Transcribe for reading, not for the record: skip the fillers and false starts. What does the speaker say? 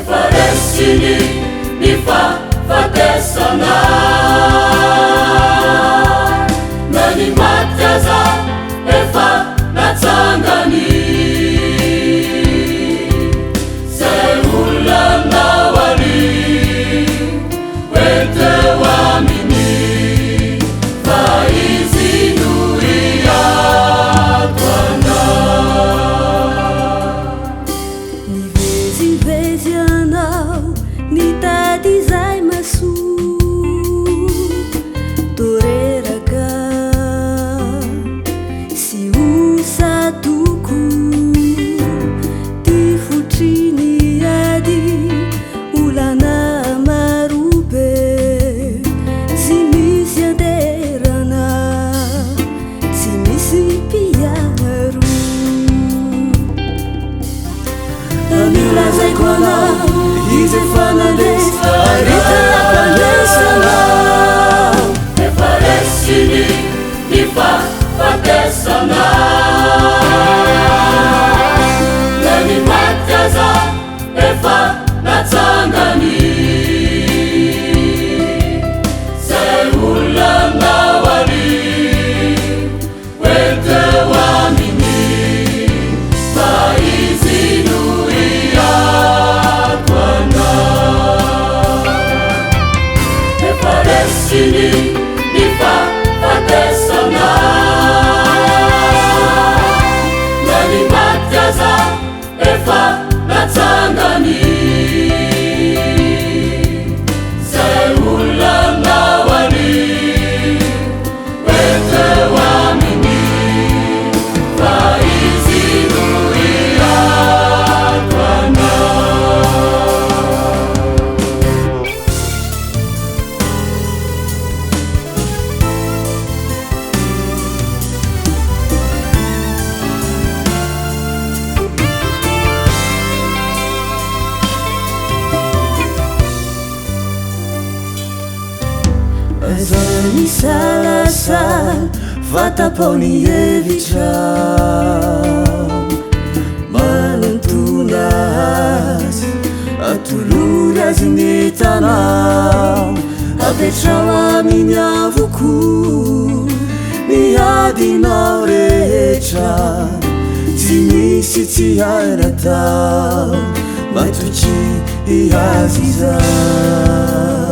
efaresiny ny fahafatesana na ny maty aza efa natsangany zay olona naoany hoenteo aminy fa izy no iato anao nivezivezy anao nitady zay masoa toreraka sy osadoko ty fotriny ady olana marobe sy misy anderana sy misy mpiaro amilazaiko anao izy efa nandesa arita fanesanao efaresiny ny fahafatesana na ny maty aza efa natsangany zay olona naoany hoenteo aminy fa izy no iato anao efaresiny ny fahafatesana na ny maty aza efa natsangany zay olona naoany hoenteo aminy fa izy no iato anao azany salasala vatapaony evitrao manantona azy atolory azy ny tanao apetrao aminy avoko ny adinao rehetra tsy misy tsy hainatao matoky azy zao